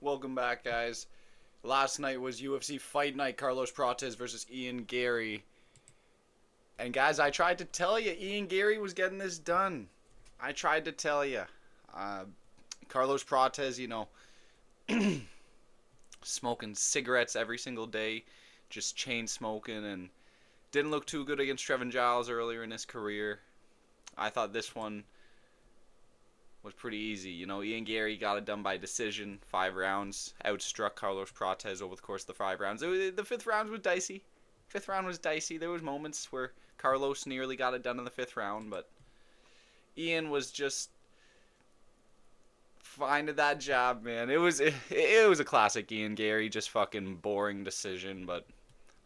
Welcome back, guys. Last night was UFC Fight Night. Carlos Prates versus Ian Garry. And guys, I tried to tell you, Ian Garry was getting this done. I tried to tell you. Uh, Carlos Prates, smoking cigarettes every single day, just chain smoking, and didn't look too good against Trevin Giles earlier in his career. I thought this one was pretty easy. Ian Garry got it done by decision, 5 rounds, outstruck Carlos Prates over the course of the 5 rounds. The fifth round was dicey. Fifth round was dicey. There was moments where Carlos nearly got it done in the fifth round, but Ian was just finding that jab, man. It was a classic Ian Garry, just fucking boring decision. But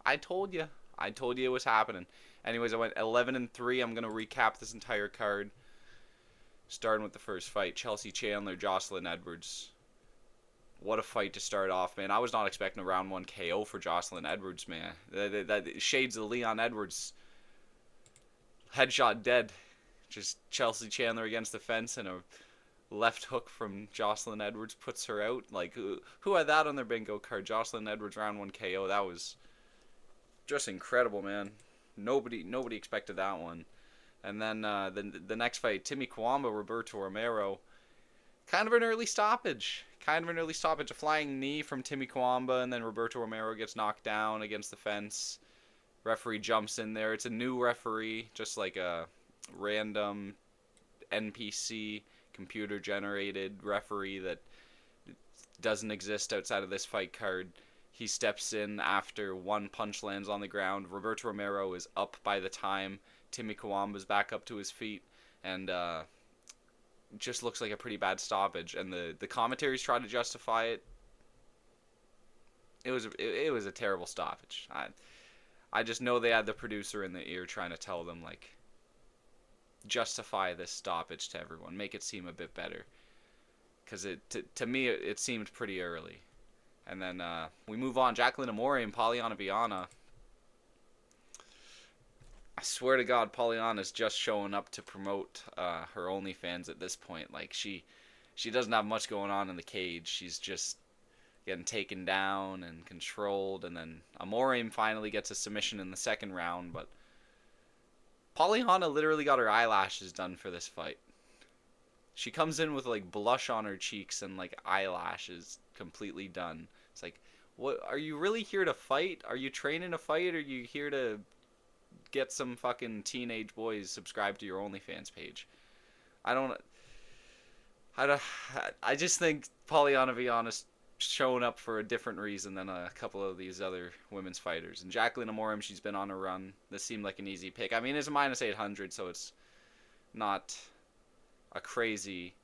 I told you, it was happening. Anyways, I went 11-3. I'm gonna recap this entire card. Starting with the first fight, Chelsea Chandler, Jocelyn Edwards. What a fight to start off, man. I was not expecting a round 1 KO for Jocelyn Edwards, man. That shades of Leon Edwards. Headshot dead. Just Chelsea Chandler against the fence and a left hook from Jocelyn Edwards puts her out. Like, who had that on their bingo card? Jocelyn Edwards round 1 KO. That was just incredible, man. Nobody expected that one. And then the next fight, Timmy Kwamba, Roberto Romero. Kind of an early stoppage. A flying knee from Timmy Kwamba, and then Roberto Romero gets knocked down against the fence. Referee jumps in there. It's a new referee, just like a random NPC, computer-generated referee that doesn't exist outside of this fight card. He steps in after one punch lands on the ground. Roberto Romero is up by the time Timmy Kwamba's back up to his feet, and just looks like a pretty bad stoppage. And the commentaries try to justify it. It was a terrible stoppage. I just know they had the producer in the ear trying to tell them, like, justify this stoppage to everyone, make it seem a bit better, because to me it seemed pretty early. And then we move on. Jacqueline Amore and Polyana Viana. I swear to God, Polyana's just showing up to promote her OnlyFans at this point. Like, she doesn't have much going on in the cage. She's just getting taken down and controlled. And then Amore finally gets a submission in the second round. But Polyana literally got her eyelashes done for this fight. She comes in with, like, blush on her cheeks and, like, eyelashes completely done. It's like, what? Are you really here to fight? Are you training to fight? Or are you here to get some fucking teenage boys subscribed to your OnlyFans page? I just think Polyana Viana's showing up for a different reason than a couple of these other women's fighters. And Jacqueline Amorim, she's been on a run. This seemed like an easy pick. I mean, it's a minus 800, so it's not a crazy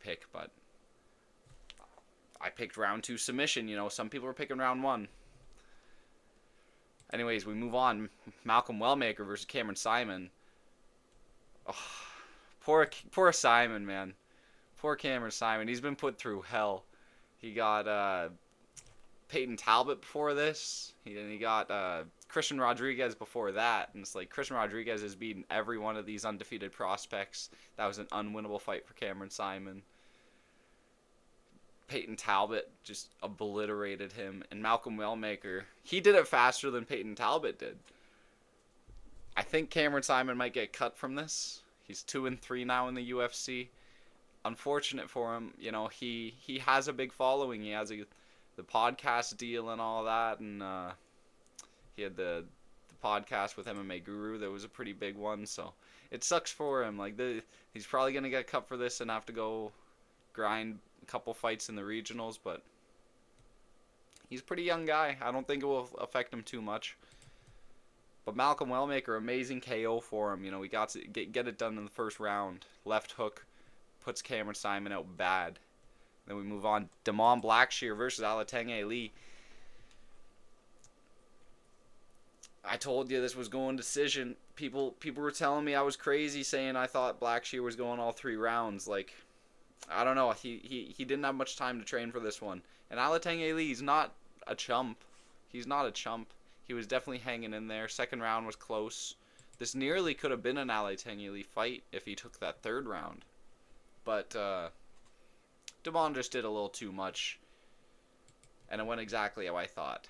pick, but I picked round 2 submission. Some people were picking round 1. Anyways, we move on. Malcolm Wellmaker versus Cameron Simon. Oh, poor Simon, man. Poor Cameron Simon. He's been put through hell. He got Peyton Talbot before this. He got Christian Rodriguez before that. And it's like, Christian Rodriguez has beaten every one of these undefeated prospects. That was an unwinnable fight for Cameron Simon. Peyton Talbot just obliterated him. And Malcolm Wellmaker, he did it faster than Peyton Talbot did. I think Cameron Simon might get cut from this. He's 2-3 now in the UFC. Unfortunate for him. He has a big following. He has the podcast deal and all that. And he had the podcast with MMA Guru. That was a pretty big one. So it sucks for him. Like, he's probably going to get cut for this and have to go grind a couple fights in the regionals, but he's a pretty young guy. I don't think it will affect him too much. But Malcolm Wellmaker, amazing KO for him. We got to get it done in the first round. Left hook puts Cameron Simon out bad. Then we move on. Damon Blackshear versus Alatenge Lee. I told you this was going decision. People were telling me I was crazy saying I thought Blackshear was going all 3 rounds. Like, I don't know. He didn't have much time to train for this one. And Alatenge Lee, he's not a chump. He's not a chump. He was definitely hanging in there. Second round was close. This nearly could have been an Alatenge Lee fight if he took that third round. But Damon just did a little too much. and it went exactly how I thought.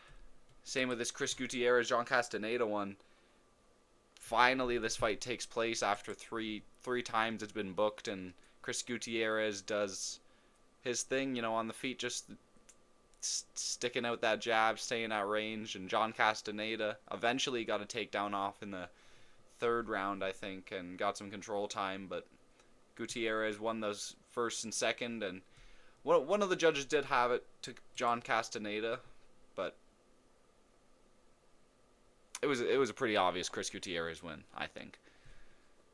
Same with this Chris Gutierrez John Castaneda one. Finally, this fight takes place after three times it's been booked, and Chris Gutierrez does his thing, on the feet, just sticking out that jab, staying at range, and John Castaneda eventually got a takedown off in the third round, I think, and got some control time, but Gutierrez won those first and second, and one of the judges did have it to John Castaneda, but it was a pretty obvious Chris Gutierrez win, I think.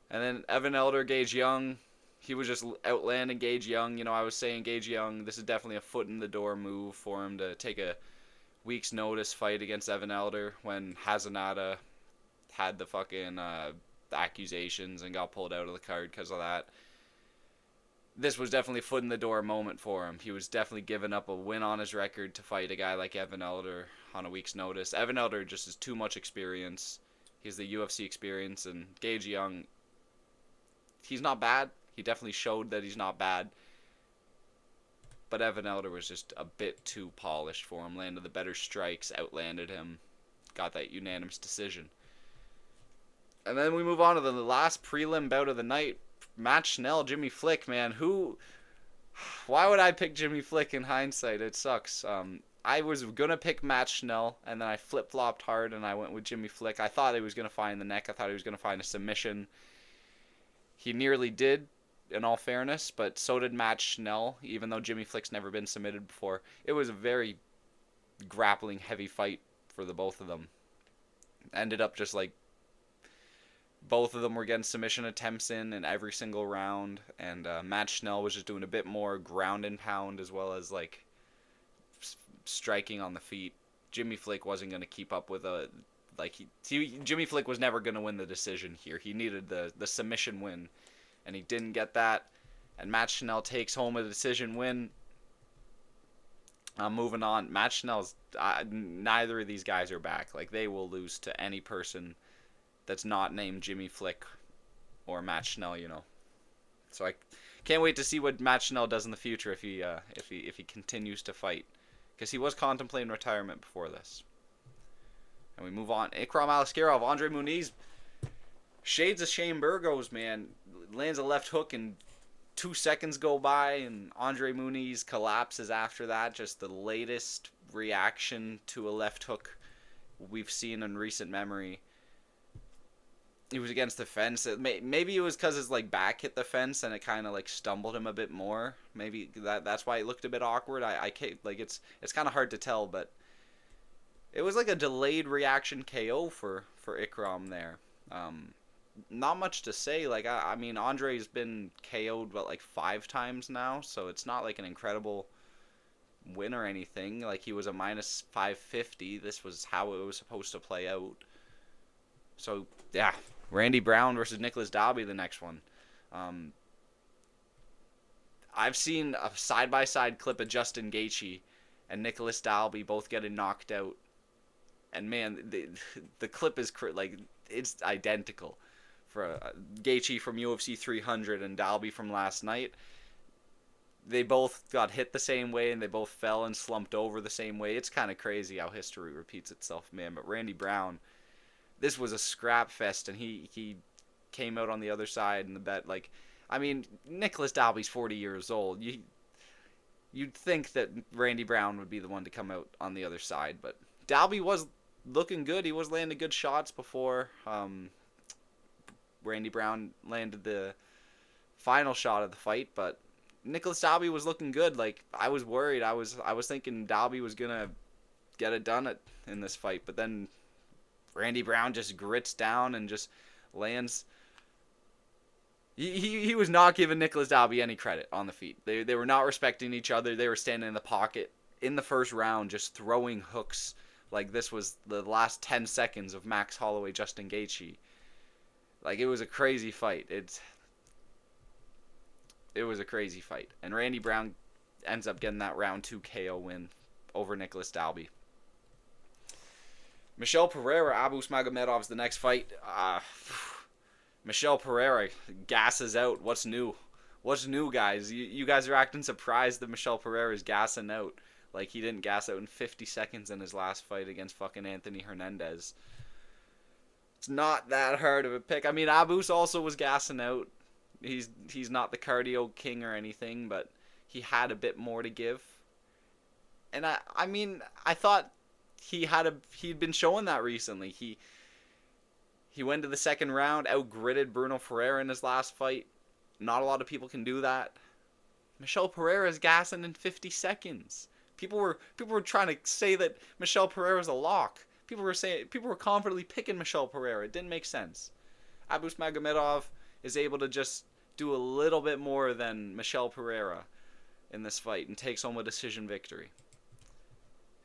And then Evan Elder, Gage Young, he was just outlanding Gage Young. I was saying Gage Young, this is definitely a foot in the door move for him to take a week's notice fight against Evan Elder when Hazanada had the fucking accusations and got pulled out of the card because of that. This was definitely a foot in the door moment for him. He was definitely giving up a win on his record to fight a guy like Evan Elder on a week's notice. Evan Elder just has too much experience. He's the UFC experience, and Gage Young, he's not bad. He definitely showed that he's not bad. But Evan Elder was just a bit too polished for him. Landed the better strikes, outlanded him, got that unanimous decision. And then we move on to the last prelim bout of the night. Matt Schnell, Jimmy Flick, man. Why would I pick Jimmy Flick in hindsight? It sucks. I was going to pick Matt Schnell, and then I flip-flopped hard, and I went with Jimmy Flick. I thought he was going to find the neck. I thought he was going to find a submission. He nearly did, in all fairness, but so did Matt Schnell, even though Jimmy Flick's never been submitted before. It was a very grappling, heavy fight for the both of them. Ended up just like both of them were getting submission attempts in every single round, and Matt Schnell was just doing a bit more ground and pound as well as like striking on the feet. Jimmy Flick wasn't going to keep up with Jimmy Flick was never going to win the decision here. He needed the submission win, and he didn't get that. And Matt Schnell takes home a decision win. Moving on, Matt Schnell's neither of these guys are back. Like, they will lose to any person that's not named Jimmy Flick or Matt Schnell, So I can't wait to see what Matt Schnell does in the future if he continues to fight, because he was contemplating retirement before this. And we move on. Ikram Aliskerov, Andre Muniz, shades of Shane Burgos, man. Lands a left hook and 2 seconds go by, and Andre Muniz collapses after that. Just the latest reaction to a left hook we've seen in recent memory. He was against the fence. Maybe it was because his back hit the fence and it kind of stumbled him a bit more. Maybe that's why it looked a bit awkward. I can't, it's kind of hard to tell, but it was like a delayed reaction KO for Ikram there. Not much to say. I mean, Andre's been KO'd 5 times now, so it's not an incredible win or anything. He was a minus 550. This was how it was supposed to play out. So yeah, Randy Brown versus Nicholas Dalby, the next one. I've seen a side-by-side clip of Justin Gaethje and Nicholas Dalby both getting knocked out, and man, the clip is it's identical. For Gaethje from UFC 300 and Dalby from last night, they both got hit the same way and they both fell and slumped over the same way. It's kind of crazy how history repeats itself, man. But Randy Brown, this was a scrap fest, and he came out on the other side in the bet. I mean, Nicholas Dalby's 40 years old. You'd think that Randy Brown would be the one to come out on the other side, but Dalby was looking good. He was landing good shots before Randy Brown landed the final shot of the fight, but Nicholas Dalby was looking good. I was worried. I was thinking Dalby was gonna get it done in this fight, but then Randy Brown just grits down and just lands. He was not giving Nicholas Dalby any credit on the feet. They were not respecting each other. They were standing in the pocket in the first round, just throwing hooks like this was the last 10 seconds of Max Holloway, Justin Gaethje. It was a crazy fight. It was a crazy fight. And Randy Brown ends up getting that round 2 KO win over Nicholas Dalby. Michel Pereira, Abus Magomedov's the next fight. Michel Pereira gasses out. What's new? What's new, guys? You guys are acting surprised that Michel Pereira is gassing out. Like, he didn't gas out in 50 seconds in his last fight against fucking Anthony Hernandez. It's not that hard of a pick. I mean, Abus also was gassing out. He's not the cardio king or anything, but he had a bit more to give. And I mean, I thought he'd been showing that recently. He went to the second round, outgritted Bruno Ferreira in his last fight. Not a lot of people can do that. Michel Pereira's gassing in 50 seconds. People were trying to say that Michel Pereira's a lock. People were confidently picking Michel Pereira. It didn't make sense. Abus Magomedov is able to just do a little bit more than Michel Pereira in this fight and takes home a decision victory.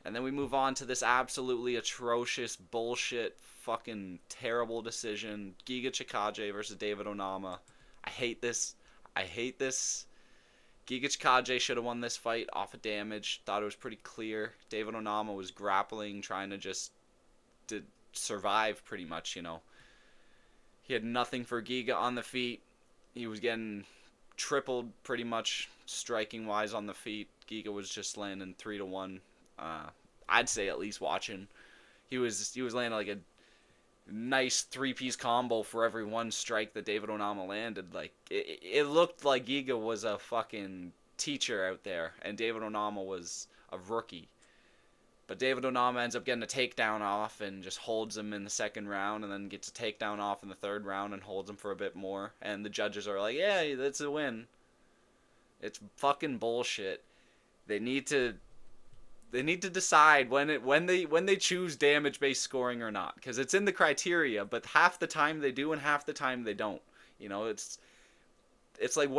And then we move on to this absolutely atrocious bullshit fucking terrible decision. Giga Chikadze versus David Onama. I hate this. Giga Chikadze should have won this fight off of damage. Thought it was pretty clear. David Onama was grappling, trying to just to survive pretty much, you know. He had nothing for Giga on the feet. He was getting tripled pretty much striking-wise on the feet. Giga was just landing 3-1. I'd say at least watching. He was landing like a nice three-piece combo for every one strike that David Onama landed. Like it looked like Giga was a fucking teacher out there, and David Onama was a rookie. But David Onama ends up getting a takedown off and just holds him in the second round, and then gets a takedown off in the third round and holds him for a bit more. And the judges are like, yeah, that's a win. It's fucking bullshit. They need to decide when they choose damage-based scoring or not, because it's in the criteria, but half the time they do and half the time they don't. You know, it's like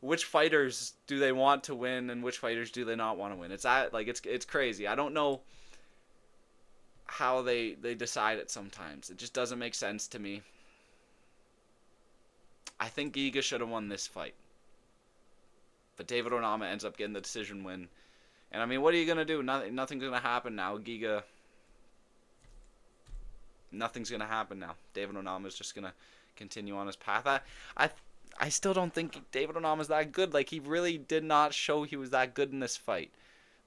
which fighters do they want to win and which fighters do they not want to win. It's crazy. I don't know how they decide it sometimes. It just doesn't make sense to me. I think Giga should have won this fight, but David Onama ends up getting the decision win. And I mean, what are you gonna do? Nothing's gonna happen now. Giga. Nothing's gonna happen now. David Onama's just gonna continue on his path. I still don't think David Onama's that good. Like, he really did not show he was that good in this fight.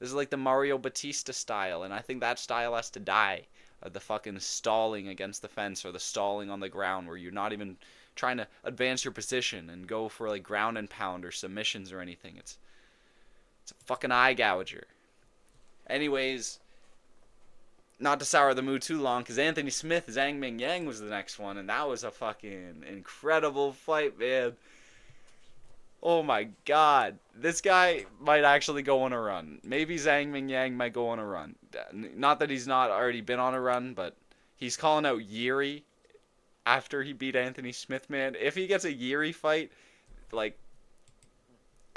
This is like the Mario Batista style, and I think that style has to die. The fucking stalling against the fence or the stalling on the ground where you're not even trying to advance your position and go for like ground and pound or submissions or anything. It's a fucking eye gouger. Anyways, not to sour the mood too long, because Anthony Smith, Zhang Ming Yang was the next one, and that was a fucking incredible fight, man. Oh my god. This guy might actually go on a run. Maybe Zhang Ming Yang might go on a run. Not that he's not already been on a run, but he's calling out Yuri after he beat Anthony Smith, man. If he gets a Yuri fight, like,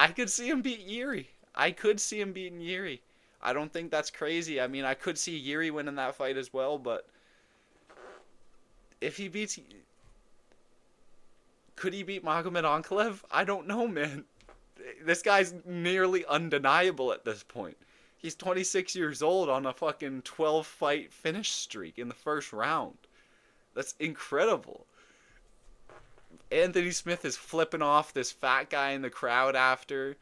I could see him beat Yuri. I could see him beating Yuri. I don't think that's crazy. I mean, I could see Yuri winning that fight as well, but if he beats... Could he beat Magomed Ankalaev? I don't know, man. This guy's nearly undeniable at this point. He's 26 years old on a fucking 12-fight finish streak in the first round. That's incredible. Anthony Smith is flipping off this fat guy in the crowd after...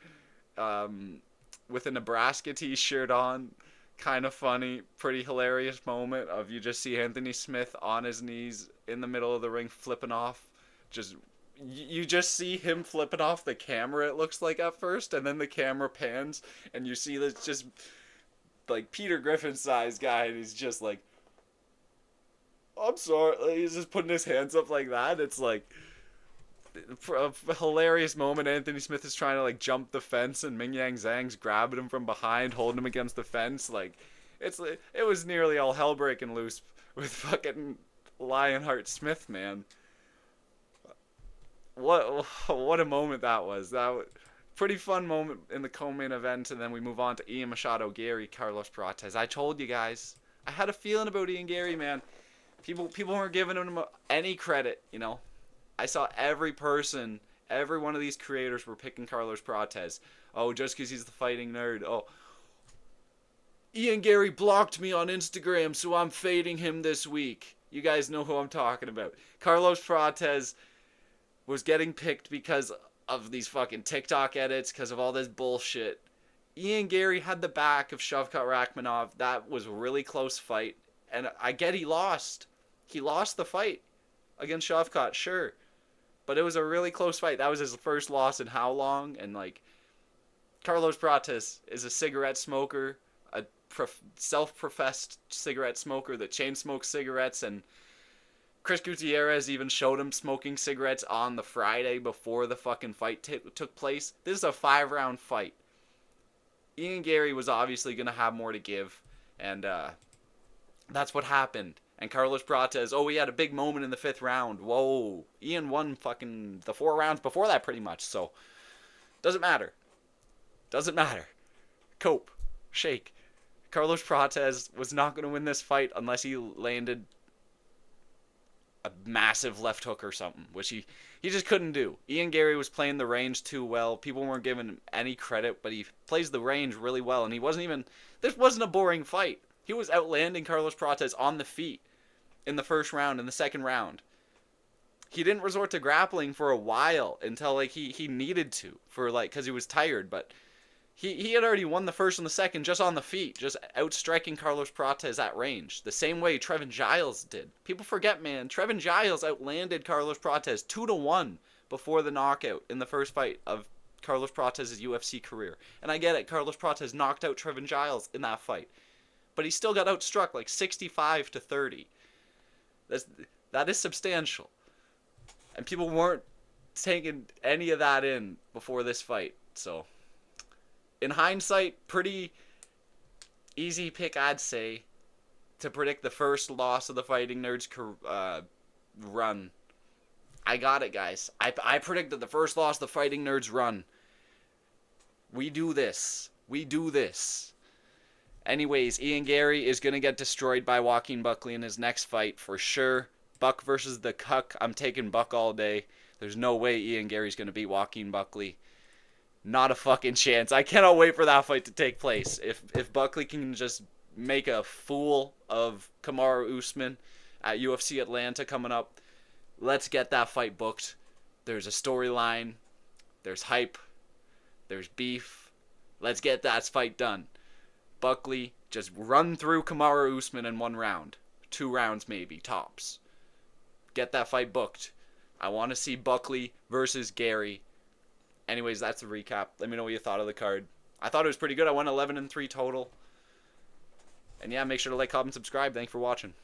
with a Nebraska t-shirt on. Kind of funny, pretty hilarious moment of you just see Anthony Smith on his knees in the middle of the ring flipping off. You just see him flipping off the camera, it looks like at first, and then the camera pans and you see this just like Peter Griffin sized guy, and he's just like, I'm sorry, like, he's just putting his hands up like that. It's like a hilarious moment. Anthony Smith is trying to like jump the fence, and Ming Yang Zhang's grabbing him from behind, holding him against the fence. Like, it was nearly all hell breaking loose with fucking Lionheart Smith, man. What a moment that was. Pretty fun moment in the co-main event, and then we move on to Ian Machado Garry, Carlos Prates. I told you guys, I had a feeling about Ian Garry, man. People weren't giving him any credit, you know. I saw every one of these creators were picking Carlos Prates. Oh, just because he's the fighting nerd. Oh, Ian Garry blocked me on Instagram, so I'm fading him this week. You guys know who I'm talking about. Carlos Prates was getting picked because of these fucking TikTok edits, because of all this bullshit. Ian Garry had the back of Shavkat Rakhmonov. That was a really close fight. And I get he lost. He lost the fight against Shavkat, sure. But it was a really close fight. That was his first loss in how long? And, like, Carlos Prates is a cigarette smoker, a self-professed cigarette smoker that chain smokes cigarettes, and Chris Gutierrez even showed him smoking cigarettes on the Friday before the fucking fight took place. This is a 5-round fight. Ian Garry was obviously going to have more to give, and that's what happened. And Carlos Prates, he had a big moment in the 5th round. Whoa. Ian won fucking the 4 rounds before that pretty much, so doesn't matter. Doesn't matter. Cope. Shake. Carlos Prates was not going to win this fight unless he landed a massive left hook or something, which he just couldn't do. Ian Garry was playing the range too well. People weren't giving him any credit, but he plays the range really well, and this wasn't a boring fight. He was outlanding Carlos Prates on the feet in the 1st round and the 2nd round. He didn't resort to grappling for a while until, like, he needed to, for, like, because he was tired, but he had already won the 1st and the 2nd just on the feet, just outstriking Carlos Prates at range, the same way Trevin Giles did. People forget, man, Trevin Giles outlanded Carlos Prates 2-1 before the knockout in the first fight of Carlos Prates' UFC career. And I get it, Carlos Prates knocked out Trevin Giles in that fight, but he still got outstruck like 65-30. That is substantial. And people weren't taking any of that in before this fight, so in hindsight, pretty easy pick, I'd say, to predict the first loss of the Fighting Nerds run. I got it, guys. I predicted the first loss of the Fighting Nerds run. We do this. We do this. Anyways, Ian Garry is going to get destroyed by Joaquin Buckley in his next fight for sure. Buck versus the Cuck. I'm taking Buck all day. There's no way Ian Garry's going to beat Joaquin Buckley. Not a fucking chance. I cannot wait for that fight to take place. If Buckley can just make a fool of Kamaru Usman at UFC Atlanta coming up, let's get that fight booked. There's a storyline. There's hype. There's beef. Let's get that fight done. Buckley, just run through Kamaru Usman in 1 round. 2 rounds maybe, tops. Get that fight booked. I want to see Buckley versus Garry. Anyways, that's a recap. Let me know what you thought of the card. I thought it was pretty good. I went 11-3 total. And yeah, make sure to like, comment, subscribe. Thanks for watching.